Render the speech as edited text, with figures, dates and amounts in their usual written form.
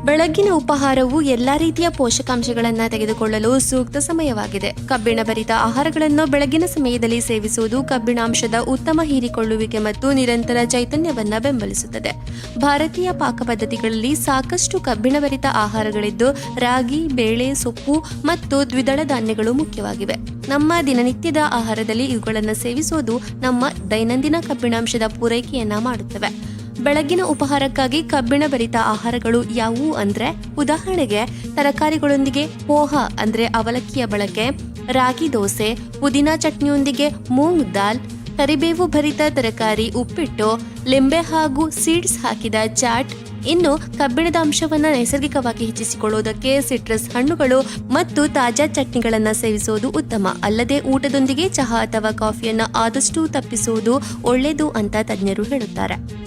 ಬೆಳಗ್ಗಿನ ಉಪಹಾರವು ಎಲ್ಲಾ ರೀತಿಯ ಪೋಷಕಾಂಶಗಳನ್ನು ತೆಗೆದುಕೊಳ್ಳಲು ಸೂಕ್ತ ಸಮಯವಾಗಿದೆ. ಕಬ್ಬಿಣ ಭರಿತ ಆಹಾರಗಳನ್ನು ಬೆಳಗಿನ ಸಮಯದಲ್ಲಿ ಸೇವಿಸುವುದು ಕಬ್ಬಿಣಾಂಶದ ಉತ್ತಮ ಹೀರಿಕೊಳ್ಳುವಿಕೆ ಮತ್ತು ನಿರಂತರ ಚೈತನ್ಯವನ್ನು ಬೆಂಬಲಿಸುತ್ತದೆ. ಭಾರತೀಯ ಪಾಕ ಪದ್ಧತಿಗಳಲ್ಲಿ ಸಾಕಷ್ಟು ಕಬ್ಬಿಣ ಭರಿತ ಆಹಾರಗಳಿದ್ದು ರಾಗಿ, ಬೇಳೆ, ಸೊಪ್ಪು ಮತ್ತು ದ್ವಿದಳ ಧಾನ್ಯಗಳು ಮುಖ್ಯವಾಗಿವೆ. ನಮ್ಮ ದಿನನಿತ್ಯದ ಆಹಾರದಲ್ಲಿ ಇವುಗಳನ್ನು ಸೇವಿಸುವುದು ನಮ್ಮ ದೈನಂದಿನ ಕಬ್ಬಿಣಾಂಶದ ಪೂರೈಕೆಯನ್ನ ಮಾಡುತ್ತವೆ. ಬೆಳಗಿನ ಉಪಹಾರಕ್ಕಾಗಿ ಕಬ್ಬಿಣ ಭರಿತ ಆಹಾರಗಳು ಯಾವುವು ಅಂದ್ರೆ, ಉದಾಹರಣೆಗೆ ತರಕಾರಿಗಳೊಂದಿಗೆ ಪೋಹ ಅಂದ್ರೆ ಅವಲಕ್ಕಿಯ ಬಳಕೆ, ರಾಗಿ ದೋಸೆ, ಪುದೀನಾ ಚಟ್ನಿಯೊಂದಿಗೆ ಮೂಂಗ್ ದಾಲ್, ಕರಿಬೇವು ಭರಿತ ತರಕಾರಿ ಉಪ್ಪಿಟ್ಟು, ಲಿಂಬೆ ಹಾಗೂ ಸೀಡ್ಸ್ ಹಾಕಿದ ಚಾಟ್. ಇನ್ನು ಕಬ್ಬಿಣದ ಅಂಶವನ್ನು ನೈಸರ್ಗಿಕವಾಗಿ ಹೆಚ್ಚಿಸಿಕೊಳ್ಳುವುದಕ್ಕೆ ಸಿಟ್ರಸ್ ಹಣ್ಣುಗಳು ಮತ್ತು ತಾಜಾ ಚಟ್ನಿಗಳನ್ನು ಸೇವಿಸುವುದು ಉತ್ತಮ. ಅಲ್ಲದೆ ಊಟದೊಂದಿಗೆ ಚಹಾ ಅಥವಾ ಕಾಫಿಯನ್ನು ಆದಷ್ಟು ತಪ್ಪಿಸುವುದು ಒಳ್ಳೆಯದು ಅಂತ ತಜ್ಞರು ಹೇಳುತ್ತಾರೆ.